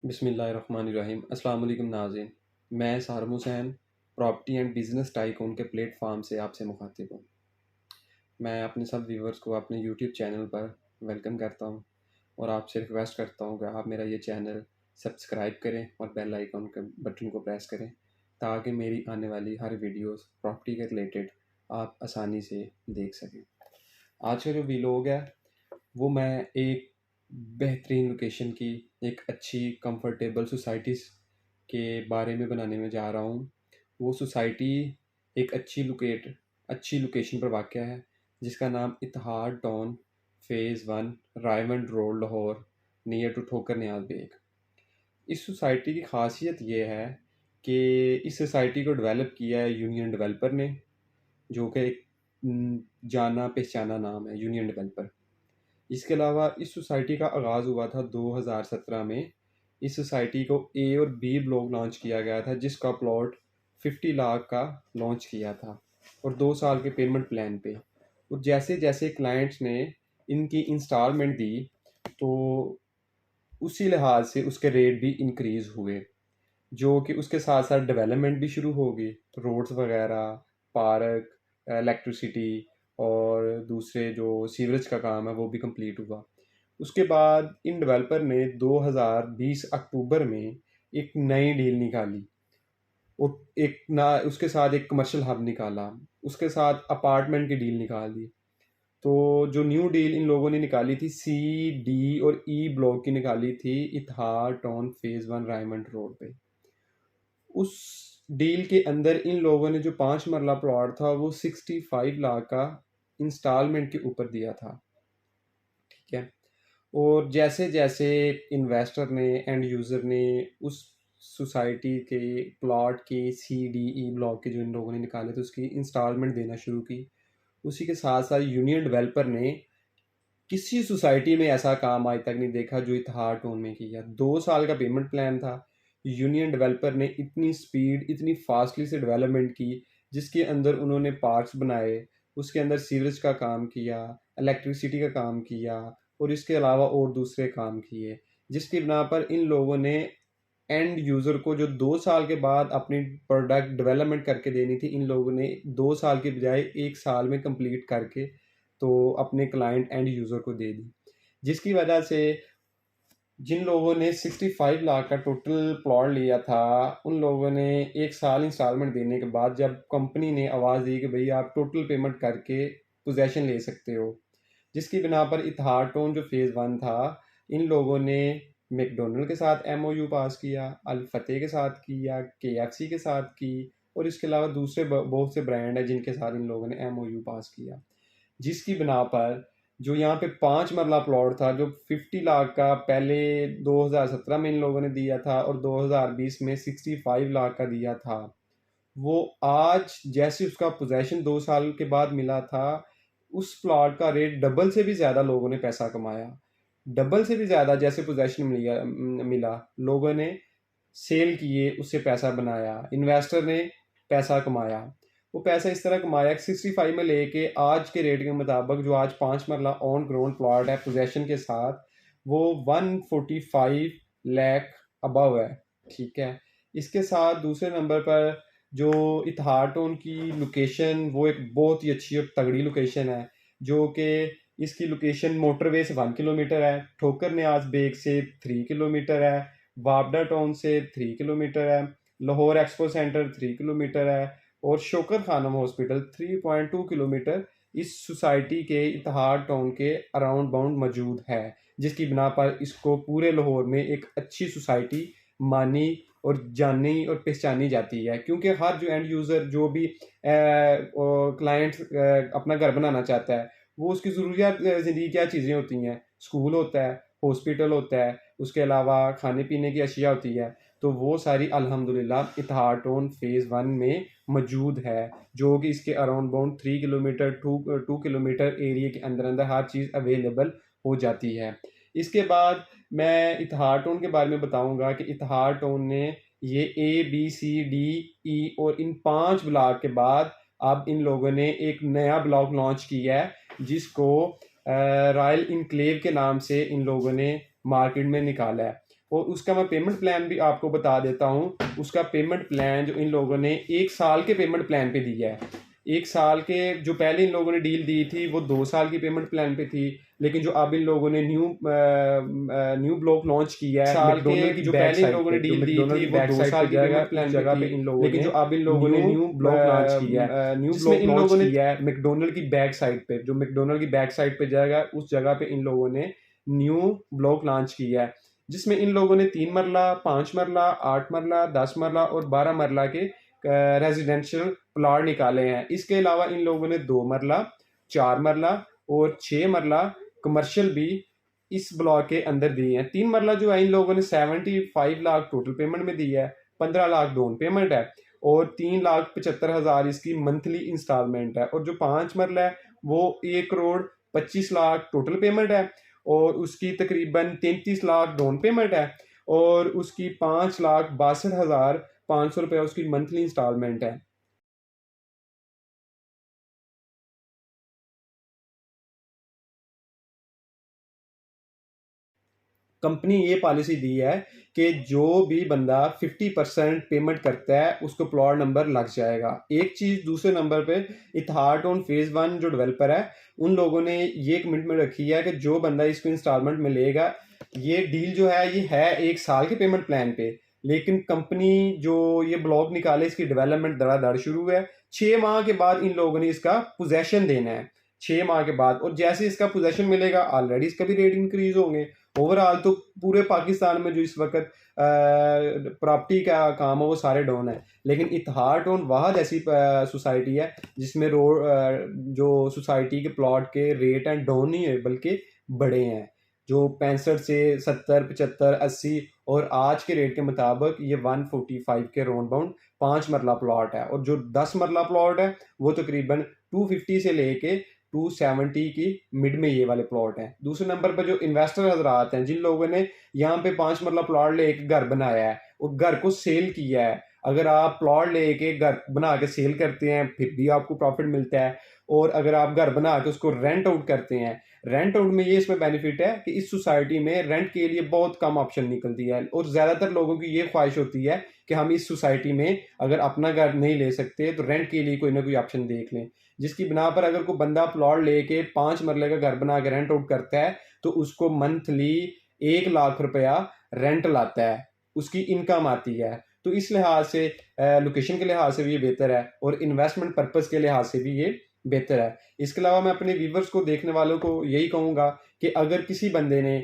बिस्मिल्लाहिर्रहमानिर्रहीम। अस्सलाम वालेकुम नाज़रीन, मैं Saram Hussain property and business tycoon के प्लेटफॉर्म से आपसे मुखातिब हूँ। मैं अपने सब व्यूवर्स को अपने यूट्यूब चैनल पर वेलकम करता हूँ और आपसे रिक्वेस्ट करता हूँ कि आप मेरा ये चैनल सब्सक्राइब करें और बेल आइकन के बटन को प्रेस करें ताकि मेरी आने वाली हर वीडियोस प्रॉपर्टी के रिलेटेड आप आसानी से देख सकें। आज का जो वीलॉग है वो मैं एक बेहतरीन लोकेशन की एक अच्छी कंफर्टेबल सोसाइटीज़ के बारे में बनाने में जा रहा हूँ। वो सोसाइटी एक अच्छी लोकेशन पर वाक़या है जिसका नाम Ittehad town phase 1 Raymond road Lahore near to Thokar Niaz bag. इस सोसाइटी की ख़ासियत ये है कि इस सोसाइटी को डेवलप किया है यूनियन डेवलपर ने, जो कि एक जाना पहचाना नाम है यूनियन डेवलपर। इसके अलावा इस सोसाइटी का आगाज़ हुआ था 2017 में। इस सोसाइटी को ए और बी ब्लॉक लॉन्च किया गया था जिसका प्लॉट 50 लाख का लॉन्च किया था और 2 साल के पेमेंट प्लान पे। और जैसे जैसे क्लाइंट्स ने इनकी इंस्टॉलमेंट दी तो उसी लिहाज से उसके रेट भी इंक्रीज़ हुए, जो कि उसके साथ साथ डेवलपमेंट भी शुरू हो गई। रोड्स वगैरह, पार्क, इलेक्ट्रिसिटी और दूसरे जो सीवरेज का काम है वो भी कंप्लीट हुआ। उसके बाद इन डेवलपर ने 2020 अक्टूबर में एक नई डील निकाली और एक ना उसके साथ एक कमर्शियल हब निकाला, उसके साथ अपार्टमेंट की डील निकाल दी। तो जो न्यू डील इन लोगों ने निकाली थी सी डी और ई ब्लॉक की निकाली थी इतिहाद टाउन फ़ेज़ 1 रायमंड रोड पे। उस डील के अंदर इन लोगों ने जो 5 मरला प्लॉट था वो 65 लाख का इंस्टॉलमेंट के ऊपर दिया था। ठीक है। और जैसे जैसे इन्वेस्टर ने एंड यूज़र ने उस सोसाइटी के प्लॉट के सी डी ई ब्लॉक के जो इन लोगों ने निकाले थे उसकी इंस्टॉलमेंट देना शुरू की, उसी के साथ साथ यूनियन डेवलपर ने किसी सोसाइटी में ऐसा काम आज तक नहीं देखा जो इतिहाद टाउन में किया। 2 साल का पेमेंट प्लान था। यूनियन डेवलपर ने इतनी स्पीड इतनी फास्टली से डेवलपमेंट की जिसके अंदर उन्होंने पार्क्स बनाए, उसके अंदर सीवरेज का काम किया, इलेक्ट्रिसिटी का काम किया और इसके अलावा और दूसरे काम किए, जिसकी बिना पर इन लोगों ने एंड यूज़र को जो 2 साल के बाद अपनी प्रोडक्ट डेवलपमेंट करके देनी थी, इन लोगों ने 2 साल की बजाय 1 साल में कंप्लीट करके तो अपने क्लाइंट एंड यूज़र को दे दी, जिसकी वजह से जिन लोगों ने 65 लाख का टोटल प्लॉट लिया था उन लोगों ने 1 साल इंस्टॉलमेंट देने के बाद जब कंपनी ने आवाज़ दी कि भाई आप टोटल पेमेंट करके पोजेसन ले सकते हो, जिसकी बिना पर इतिहाद टाउन जो फ़ेज़ 1 था इन लोगों ने मैकडोनल्ड के साथ एमओयू पास किया, अल फतेह के साथ किया, केएफसी के साथ की और इसके अलावा दूसरे बहुत से ब्रांड हैं जिनके साथ इन लोगों ने एमओयू पास किया, जिसकी बिना पर जो यहाँ पे 5 मरला प्लॉट था जो 50 लाख का पहले 2017 में इन लोगों ने दिया था और 2020 में 65 लाख का दिया था, वो आज जैसे उसका पोजेसन 2 साल के बाद मिला था उस प्लॉट का रेट डबल से भी ज़्यादा लोगों ने पैसा कमाया। डबल से भी ज़्यादा जैसे पोजेसन मिला लोगों ने सेल किए, उससे पैसा बनाया, इन्वेस्टर ने पैसा कमाया। वो पैसा इस तरह कमाया कि 65 में लेके आज के रेट के मुताबिक जो आज 5 मरला ऑन ग्राउंड प्लॉट है पोजेसन के साथ वो 145 लाख अबव है। ठीक है। इसके साथ दूसरे नंबर पर जो इतिहाद टाउन की लोकेशन वो एक बहुत ही अच्छी और तगड़ी लोकेशन है, जो कि इसकी लोकेशन मोटरवे से 1 किलोमीटर है, ठोकर न्याज बेग से 3 किलोमीटर है, वापडा टाउन से 3 किलोमीटर है, लाहौर एक्सपो सेंटर 3 किलोमीटर है और शौकत खानम हॉस्पिटल 3.2 किलोमीटर इस सोसाइटी के इतिहाद टाउन के अराउंड बाउंड मौजूद है, जिसकी बिना पर इसको पूरे लाहौर में एक अच्छी सोसाइटी मानी और जानी और पहचानी जाती है, क्योंकि हर जो एंड यूज़र जो भी क्लाइंट अपना घर बनाना चाहता है वो उसकी ज़रूरियात ज़िंदगी क्या चीज़ें होती हैं, स्कूल होता है, हॉस्पिटल होता है, उसके अलावा खाने पीने की अशिया होती है, तो वो सारी अल्हम्दुलिल्लाह इतिहाद टाउन फ़ेज़ 1 में मौजूद है, जो कि इसके around bound 3 kilometre 2 kilometre area के अंदर अंदर हर चीज़ अवेलेबल हो जाती है। इसके बाद मैं इतिहाद टाउन के बारे में बताऊंगा कि इतिहाद टाउन ने ये A B C D E और इन 5 ब्लॉक के बाद अब इन लोगों ने एक नया ब्लॉक लॉन्च किया है जिसको रॉयल इनक्लेव के नाम से इन लोगों ने मार्केट में निकाला है। और उसका मैं पेमेंट प्लान भी आपको बता देता हूँ। उसका पेमेंट प्लान जो इन लोगों ने 1 साल के पेमेंट प्लान पे दिया है। 1 साल के जो पहले इन लोगों ने डील दी थी वो 2 साल की पेमेंट प्लान पे थी, लेकिन जो अब इन लोगों ने न्यू ब्लॉक लॉन्च किया है साल के मैकडॉनल्ड की जो बैक पहले इन साइड लोगों ने पे, जो डील दी मैकडॉनल्ड थी की वो बैक 2 साइड साल पे की जाएगा, पेमेंट प्लान उस पे जगह थी, पे इन लोगों लेकिन ने जो अब इन लोगों ने न्यू ब्लॉक लॉन्च किया है न्यू जिसमें ब्लॉक इन लॉन्च लोगों ने किया है मैकडॉनल्ड की बैक साइड पे, जो मैकडॉनल्ड की बैक साइड पे जाएगा उस जगह पे इन लोगों ने न्यू ब्लॉक लॉन्च किया है, जिसमें इन लोगों ने 3 मरला, 5 मरला, 8 मरला, 10 मरला और 12 मरला के रेजिडेंशियल प्लॉट निकाले हैं। इसके अलावा इन लोगों ने 2 मरला, 4 मरला और 6 मरला कमर्शियल भी इस ब्लॉक के अंदर दिए हैं। 3 मरला जो है इन लोगों ने 75 लाख टोटल पेमेंट में दी है, 15 लाख डाउन पेमेंट है और 3,75,000 इसकी मंथली इंस्टॉलमेंट है। और जो 5 मरला है वो 1,25,00,000 टोटल पेमेंट है और उसकी तकरीबन 33 लाख डाउन पेमेंट है और उसकी 5,62,500 रुपये उसकी मंथली इंस्टॉलमेंट है। कंपनी ये पॉलिसी दी है कि जो भी बंदा 50% पेमेंट करता है उसको प्लॉट नंबर लग जाएगा। एक चीज़ दूसरे नंबर पे इत्तेहाड ऑन फेज़ 1 जो डेवलपर है उन लोगों ने ये कमिटमेंट रखी है कि जो बंदा इसको इंस्टॉलमेंट में लेगा, ये डील जो है ये है 1 साल के पेमेंट प्लान पे, लेकिन कंपनी जो ये ब्लॉक निकाले इसकी डेवलपमेंट धड़ाधड़ शुरू है। 6 माह के बाद इन लोगों ने इसका पोजेशन देना है, 6 माह के बाद, और जैसे इसका पोजेशन मिलेगा ऑलरेडी इसका भी रेट इंक्रीज होंगे। ओवरऑल तो पूरे पाकिस्तान में जो इस वक्त प्रॉपर्टी का काम है वो सारे डाउन है, लेकिन इत्तेहाड ऑन वाहद ऐसी सोसाइटी है जिसमें रोड जो सोसाइटी के प्लॉट के रेट हैं डाउन नहीं है बल्कि बढ़े हैं, जो 65 से 70, 75, 80 और आज के रेट के मुताबिक ये 145 के राउंड बाउंड 5 मरला प्लॉट है। और जो 10 मरला प्लॉट है वो तकरीबन 250 से लेके 270 की मिड में ये वाले प्लॉट हैं। दूसरे नंबर पर जो इन्वेस्टर हजरात हैं जिन लोगों ने यहाँ पे 5 मरला प्लॉट लेके घर बनाया है और घर को सेल किया है, अगर आप प्लॉट लेके घर बना के सेल करते हैं फिर भी आपको प्रॉफिट मिलता है, और अगर आप घर बना के उसको रेंट आउट करते हैं, रेंट आउट में ये इसमें बेनिफिट है कि इस सोसाइटी में रेंट के लिए बहुत कम ऑप्शन निकलती है और ज़्यादातर लोगों की ये ख्वाहिश होती है कि हम इस सोसाइटी में अगर अपना घर नहीं ले सकते तो रेंट के लिए कोई ना कोई ऑप्शन देख लें, जिसकी बिना पर अगर कोई बंदा प्लॉट लेके 5 मरले का घर बना के रेंट आउट करता है तो उसको मंथली 1 लाख रुपया रेंट लाता है, उसकी इनकम आती है। तो इस लिहाज से लोकेशन के लिहाज से भी ये बेहतर है और इन्वेस्टमेंट पर्पज़ के लिहाज से भी ये बेहतर है। इसके अलावा मैं अपने व्यूवर्स को, देखने वालों को यही कहूँगा कि अगर किसी बंदे ने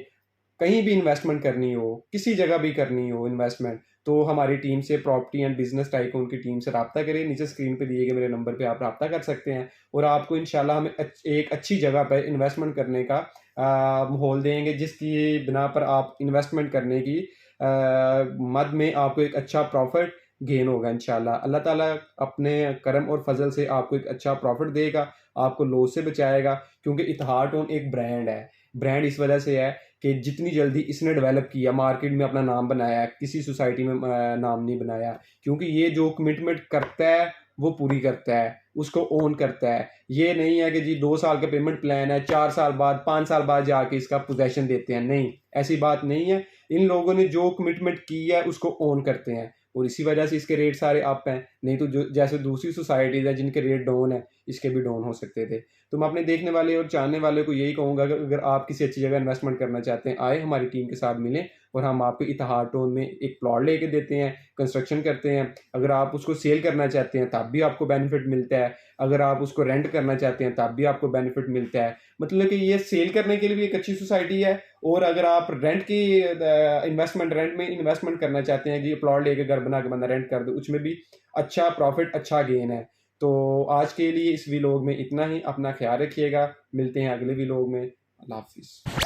कहीं भी इन्वेस्टमेंट करनी हो, किसी जगह भी करनी हो इन्वेस्टमेंट, तो हमारी टीम से, प्रॉपर्टी एंड बिजनेस टाइकून की टीम से रब्ता करें। नीचे स्क्रीन पे दिए गए मेरे नंबर पे आप रब्ता कर सकते हैं और आपको इंशाल्लाह हम एक अच्छी जगह पर इन्वेस्टमेंट करने का माहौल देंगे, जिसकी बिना पर आप इन्वेस्टमेंट करने की मद में आपको एक अच्छा प्रॉफिट गेन होगा इंशाल्लाह। अल्लाह ताला अपने करम और फजल से आपको एक अच्छा प्रॉफिट देगा, आपको लॉस से बचाएगा, क्योंकि इत्तेहाड ऑन एक ब्रांड है। ब्रांड इस वजह से है कि जितनी जल्दी इसने डेवलप किया, मार्केट में अपना नाम बनाया, किसी सोसाइटी में नाम नहीं बनाया, क्योंकि ये जो कमिटमेंट करता है वो पूरी करता है, उसको ओन करता है। ये नहीं है कि जी 2 साल का पेमेंट प्लान है, 4 साल बाद, 5 साल बाद जाके इसका पोजेशन देते हैं, नहीं, ऐसी बात नहीं है। इन लोगों ने जो कमिटमेंट की है उसको ओन करते हैं और इसी वजह से इसके रेट सारे अप हैं, नहीं तो जो जैसे दूसरी सोसाइटीज़ हैं जिनके रेट डाउन है इसके भी डाउन हो सकते थे। तो मैं अपने देखने वाले और जानने वाले को यही कहूँगा कि अगर आप किसी अच्छी जगह इन्वेस्टमेंट करना चाहते हैं, आए हमारी टीम के साथ मिलें और हम आपको इत्तेहाड टाउन में एक प्लॉट लेके देते हैं, कंस्ट्रक्शन करते हैं। अगर आप उसको सेल करना चाहते हैं तब भी आपको बेनिफिट मिलता है, अगर आप उसको रेंट करना चाहते हैं तब भी आपको बेनिफिट मिलता है। मतलब कि ये सेल करने के लिए भी एक अच्छी सोसाइटी है, और अगर आप रेंट की इन्वेस्टमेंट, रेंट में इन्वेस्टमेंट करना चाहते हैं कि प्लॉट लेके घर बना के बंदा रेंट कर दो, उसमें भी अच्छा प्रॉफिट, अच्छा गेन है। तो आज के लिए इस व्लॉग में इतना ही। अपना ख्याल रखिएगा, मिलते हैं अगले व्लॉग में। अल्लाह हाफिज़।